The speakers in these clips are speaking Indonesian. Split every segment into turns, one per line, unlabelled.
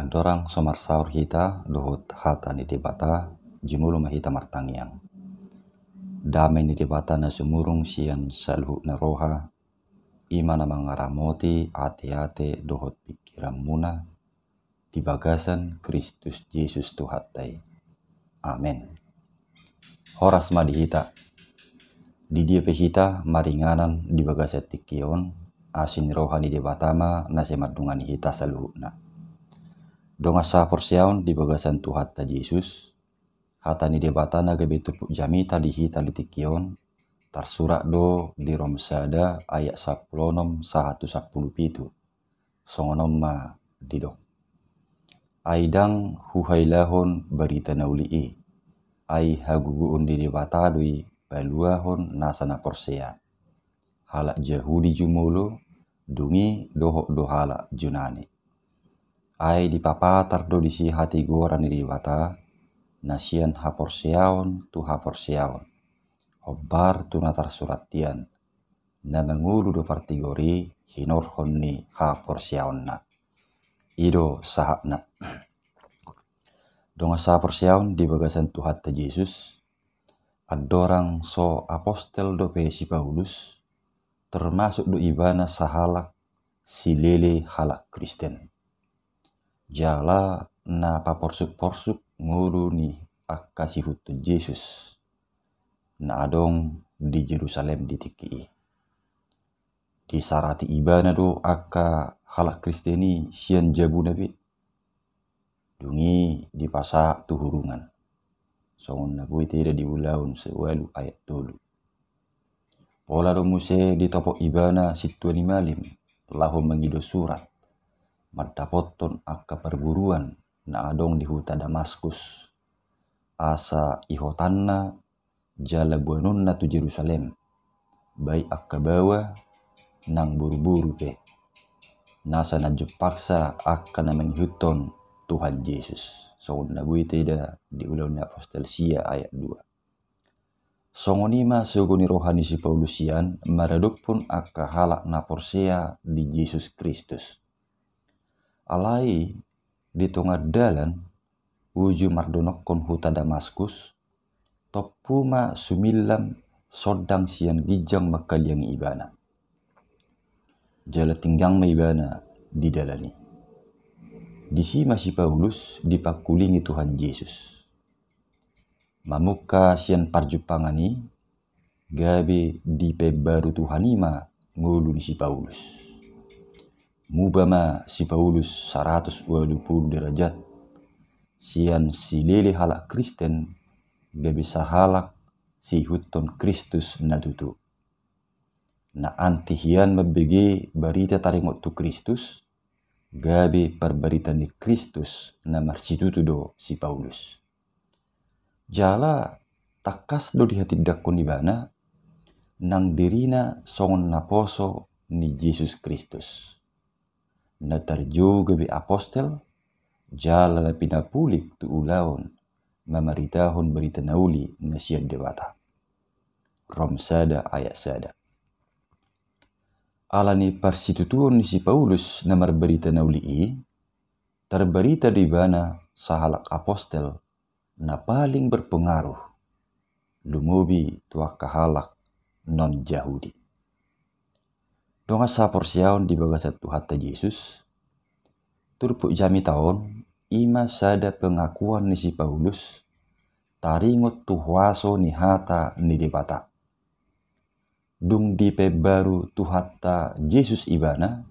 Andorang somar saur hita dohot hata ni debata jimulu mahita martangiang. Damai ni debata na sumurung sian salhu na roha ima na mangaramoti ate-ate dohot pikiran muna di bagasan Kristus Yesus Tuhatai. Amen. Horas ma di hita. Di dia pehita maringanan di bagasan tikion asin roha ni debatama na semadungan hita salhu na. Donga sa porsiaun di bagasan Tuhan ta Yesus, hata ni debatana gebetu jamita di hita di tikion, tarsurak do di Romsada ayat 10 sahatu 10 songonom ma didok. Aidang huhailahon berita naulii, ai haguguun di debatadui baluahon nasana porsea. Halak Jahudi jumulu, dungi dohok dohala junani. Ai di papatar do disi hati goran di bata nasian haporsiaon tu haporsiaon hobbar tu natar suratian na mengulu do partigori hinorhon ni haporsiaon na ido sahakna donga sa porsiaon di bagasan Tuhan ta Yesus adorang so apostel do pe si Paulus termasuk do ibana sahalak silele halak Kristen. Jala na paporsuk-porsuk nguru ni akasi hutu Yesus na adong di Jerusalem di tiki. Di sarati ibana do akka halak Kristeni sian jabu nabi. Dungi di pasak tuhurungan. Songon nabu tidak di ulaun sewalu ayat tolu. Pola do muse di topok ibana situani malim lahum mengido surat. Madapoton akka perburuan na adong di huta Damaskus. Asa ihotanna jala buanonna tu Jerusalem. Baik akka bawa nang buru-buru pe. Nasa na jepaksa akka na menghuton Tuhan Yesus. Songon na bui tidak di ulang na apostel sia ayat 2. Songonima sugoni rohani si Paulusian maraduk pun akka halak na porsea di Yesus Kristus. Alai di tengah dalan uju mardonokon huta Damaskus topuma sumilam sodang sian gijang makaliang ibana. Jala tinggang maibana di dalani. Disi masih Paulus dipakulingi Tuhan Yesus. Mamuka sian parjupangani gabe di pebaru Tuhanima ngulun si Paulus. Mubama si Paulus 120 derajat sian silele halak Kristen gabe sahalak si huton Kristus na tutu. Na antihian mebege barita taringot tu Kristus gabe perbarita ni Kristus na marsitutu do si Paulus. Jala takas do di hati dakon ibana nang dirina songon naposo ni Yesus Kristus. Na tarjoga be apostel jala la pinapulik tu ulaon mamaritahon berita nauli na sian dewata. Romsada ayat sada. Alani parsitutuon ni si Paulus na marberita nauli terberita di bana sahalak apostel na paling berpengaruh lumobi tua kahalak non Yahudi. Donga sa porsiaon di bagasan Tuhan ta Yesus. Turpuk jami tahun ima sada pengakuan ni si Paulus taringot tuhwaso ni hata ni debata. Dung di pebaru Tuhan ta Yesus ibana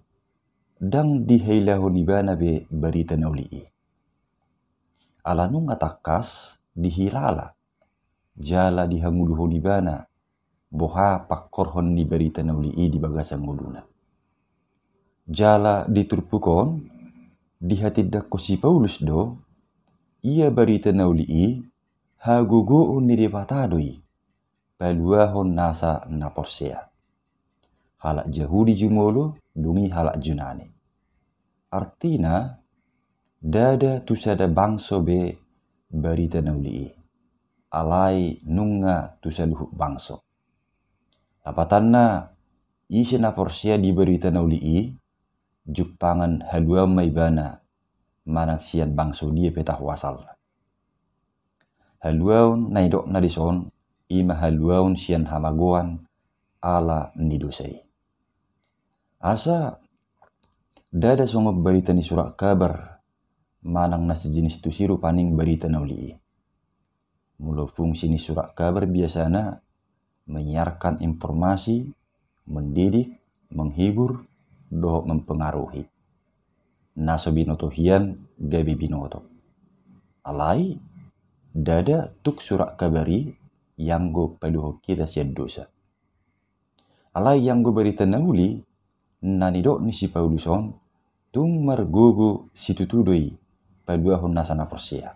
dang di heilahon ibana be berita naulii. Alanung atakas dihilala jala dihanguluhon ibana boha pakorhon ni berita naulii di bagasan muluna. Jala diturpukon di hati dakko si Paulus do ia berita naulii haguguun ni debatadoi paluahon nasa na porsea. Halak Jahudi jumolo dungi halak Junani. Artina dada tusada bangso be berita naulii. Alai nunga tusaluhuk bangso. Apatanna isi na porsea di berita naulii jupangan haluam maibana manang sian bangso dia petah wasal. Haluaun naidok nadison ima haluaun sian hamagoan ala nidosai. Asa dada songo berita ni surat kabar manang na sejenis tu siru paning berita nauli. Mula fungsi ni surat kabar biasanya menyiarkan informasi, mendidik, menghibur, doh mempengaruhi. Naso binoto hian gabi binoto. Alai dada tuk surat kabari yang go paduho kita siad dosa. Alai yang go berita nauli nanidok ni si Pauluson tung margogo situtudoi paduahon nasana persia.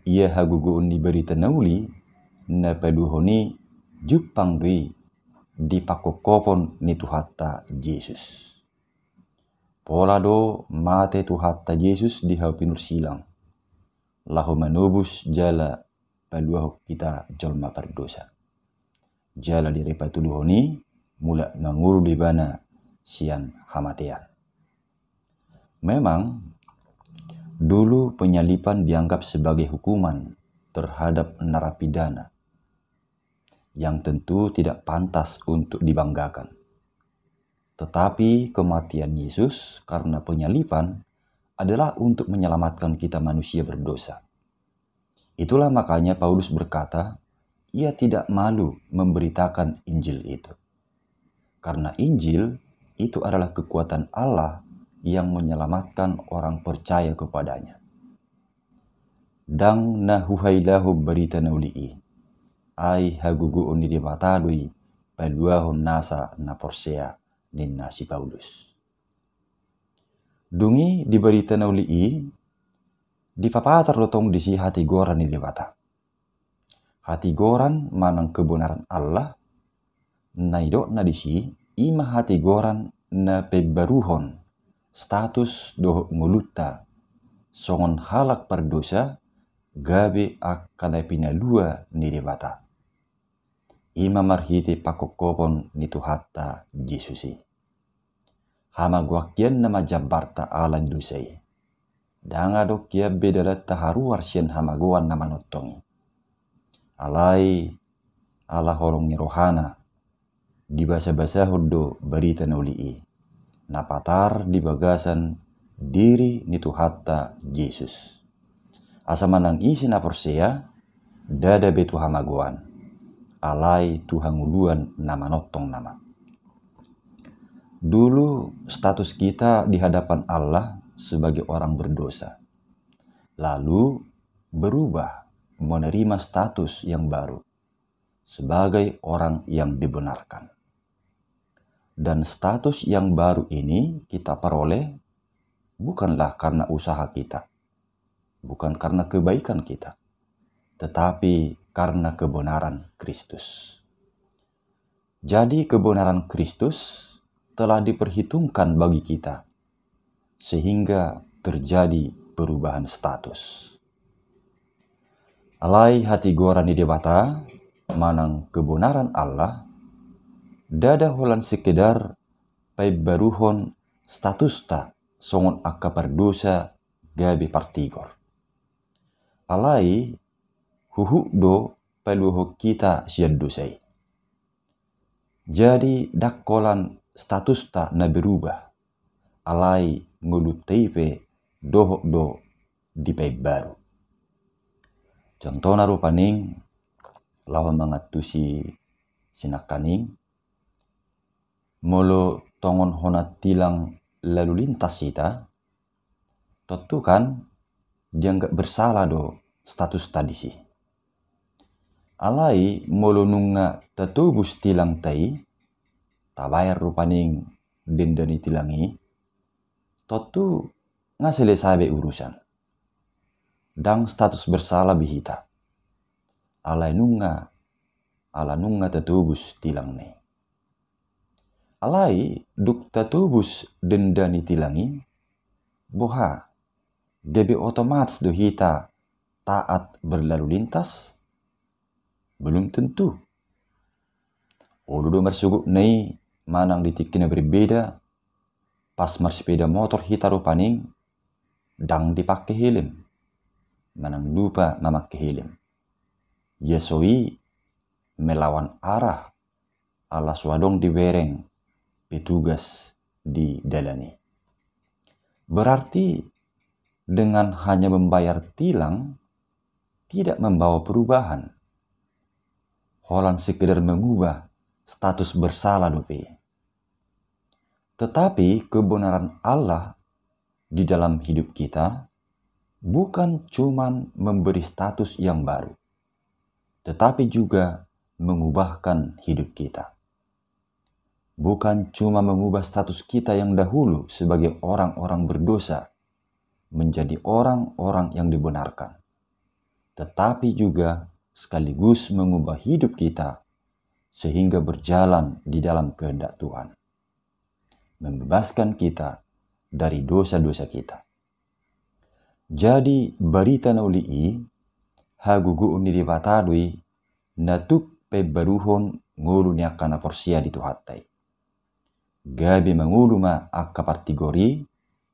Ia hagugo ni berita nauli na paduhoni jupang doi di pakokopon ni Tuhatta Yesus. Pola do mate Tuhatta Yesus di hapinur silang. Lahu manubus jala paduaho kita jolma berdosa. Jala di repatuduhoni mula manguru di bana sian hamatean. Memang dulu penyalipan dianggap sebagai hukuman terhadap narapidana yang tentu tidak pantas untuk dibanggakan. Tetapi kematian Yesus karena penyalipan adalah untuk menyelamatkan kita manusia berdosa. Itulah makanya Paulus berkata, ia tidak malu memberitakan Injil itu. Karena Injil itu adalah kekuatan Allah yang menyelamatkan orang percaya kepadanya. Dang nahuhailahu berita naulii, ai hagugu oni di batadui paduahon nasa na porsea ninna si Paulus. Dungi di berita naulii, di papatar lotong di si hati goran ni debata. Hati goran manang kebenaran Allah, naidok na di si ima hati goran na pebaruhon status doh nguluta songon halak perdosa gabe akana pinalua ni debata. Ima marhiti pakokopon ni Tuhatta Yesusi. Hama guakian nama jabarta ala dusai. Danga dokia bedara taharuar sian hama goan nama notongi. Alai ala horong ni rohana di basa-basa hudo berita naulii. Napatar di bagasan diri ni Tuhatta Yesus. Asa manang isi na persea dada betu hamagoan. Alai Tuhan uluan nama notong nama. Dulu status kita di hadapan Allah sebagai orang berdosa. Lalu berubah menerima status yang baru sebagai orang yang dibenarkan. Dan status yang baru ini kita peroleh bukanlah karena usaha kita, bukan karena kebaikan kita, tetapi karena kebenaran Kristus. Jadi kebenaran Kristus telah diperhitungkan bagi kita, sehingga terjadi perubahan status. Alai hati goran di debata, manang kebenaran Allah, dada holan sekedar paibaruhon status ta songon akka perdosa gabi partigor. Alai huhu do peluho kita siad dosai. Jadi dakkolan status ta na berubah. Alai nguluteipe dohok do di baru. Contohna rupaning lahon mangatusi sinakaning molo tongon honat tilang lalu lintas kita, tentu kan dia nggak bersalah do status tadi sih. Alai molo nunga tatubus tilang tai, tabayar rupaning dendani tilangi, tentu ngasile sabe urusan. Dang status bersalah bihita. Ala nunga tatubus tilang ne. Alai duk tatubus dendani tilangi, boha gebe otomatis do hita taat berlalu lintas? Belum tentu. Ulu marsuguk nei manang ditikina berbeda, pas marsepeda motor hita rupaning, dang dipakai hilim, manang lupa memakai hilim. Yesoi melawan arah alas wadong dibereng petugas di dalani. Berarti dengan hanya membayar tilang tidak membawa perubahan. Holan sekedar mengubah status bersalah dope. Tetapi kebenaran Allah di dalam hidup kita bukan cuman memberi status yang baru, tetapi juga mengubahkan hidup kita. Bukan cuma mengubah status kita yang dahulu sebagai orang-orang berdosa menjadi orang-orang yang dibenarkan, tetapi juga sekaligus mengubah hidup kita sehingga berjalan di dalam kehendak Tuhan, membebaskan kita dari dosa-dosa kita. Jadi berita nauli hagugu uni dibatadui natuk pebaruhon ngulu ni akana porsia di tuhatai. Gabi mengulu ma akka partigori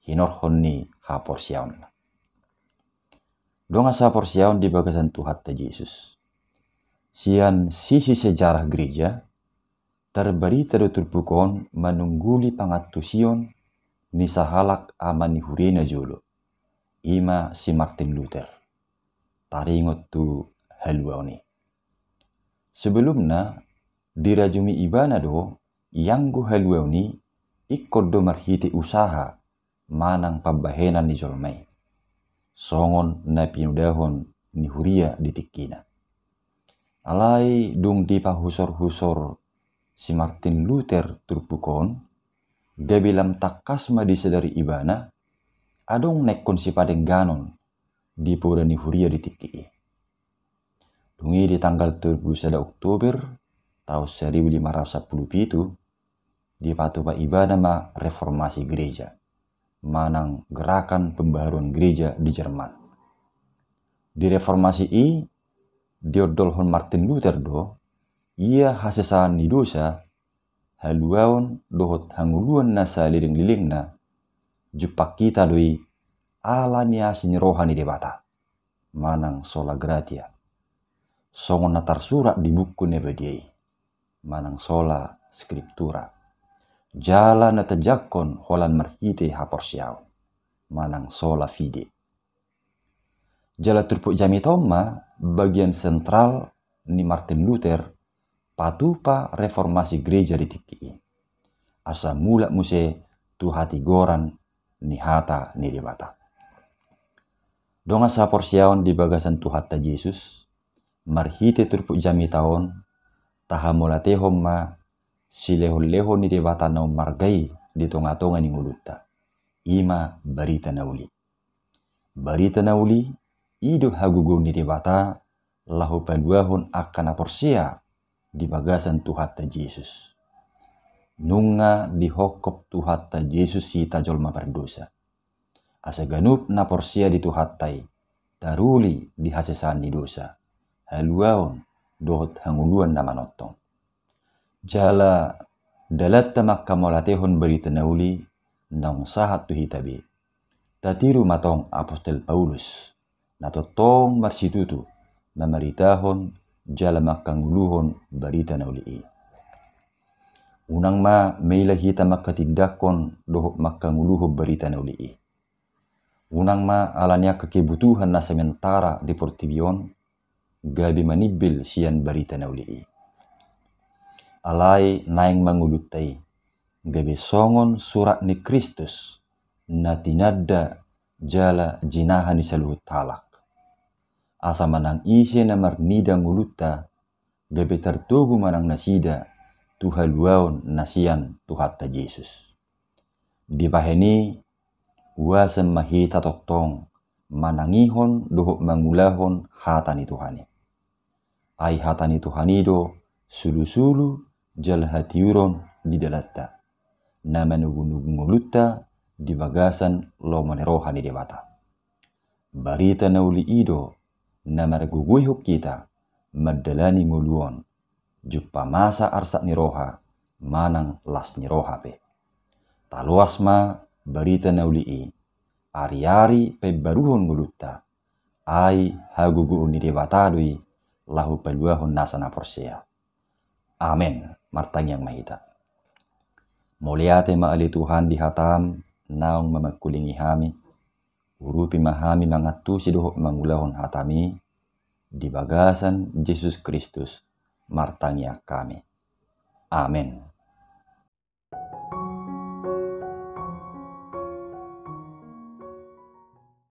hinorhon ni ha porsiaon. Donga sa porsiaon di bagasan tuhatta Yesus. Sian sisi sejarah gereja terberita do turpukon menungguli pangatusion ni sahalak amani hurena jolo. Ima si Martin Luther. Taringot tu haluaoni. Sebelumnya dirajumi ibana do yang gu haluaoni ikut do marhiti usaha manang pabahenan ni jolmai. Songon na pinudahon ni huria di tikina. Alai dung di pahusor-husor si Martin Luther turpukon gabilam takasma disadari ibana adong nekkon si padengganon di poda ni huria di tiki. Dungi di tanggal 31 Oktober tahun 1517 di patupa ibadah ma reformasi gereja manang gerakan pembaharuan gereja di Jerman. Di reformasi diodolhon Martin Luther do ia hasesaan ni dosa haluaon dohot hanguluan nasa liring-lilingna jupak kita doi alania sinyerohani debata manang sola gratia songon natar surat di buku nebediai manang sola skriptura jala natajakon holan marhite haporsiao manang sola fide. Jala turpuk jami toma bagian sentral ni Martin Luther patupa reformasi gereja di tiki asa mula muse tu hati goran ni hata ni debata. Donga sa porsiaon di bagasan tu hatta Yesus marhite turpuk jami taon taha molatehom ma silehon-lehon ni debata na margai di tonga-tonga ni ngulutta. Ima barita nauli. Barita nauli ido hagugo ni debata lahu paduahon akan aporsia di bagasan tu hatta Yesus. Nunga dihokop tu hatta Yesus si tajolma berdosa. Asa ganup na porsia di tu hattai taruli di hasesan di dosa. Haluaon dohot hanguluan na manotong. Jala dalat tamak kamolatehon berita nauli nang sahat tu hitabe. Tatiru matong Apostel Paulus na totong marsitutu mamaritahon jala makanguluhon berita nauli. Unang ma meila hita makatindakon dohok makanguluho berita nauli. Unang ma alanya kekebutuhan na sementara di Portibion gabi manibil sian berita nauli. Alai naing mangulutai gabi songon surat ni Kristus na tinadda jala jinahan ni saluhut talak. Asa manang isi na marnida ngulutta gabi tertugu manang nasida tuhaluaon nasian tuhatta Yesus. Di baheni uasem mahita toktong manangihon dohok mangulahon hatani Tuhani. Ai hatani Tuhani do sulu-sulu jal hatiuron di dalatta. Nama nugu-nugu di bagasan lo manerohani debata. Barita nauli ido nama reguguihuk kita madalani nguluon. Juppa masa arsak ni roha manang las ni roha pe. Taluas ma barita nauli Ari-ari pebaruhun guluta. Ai hagugu ni debatadui lahu peluahun nasana porsea. Amen. Martang yang mahita. Muliate maali Tuhan di hatam naung memakulingi hami. Urupi mahami mangatu sidohok mangulahon hatami. Di bagasan Yesus Kristus martangnya kami. Amin.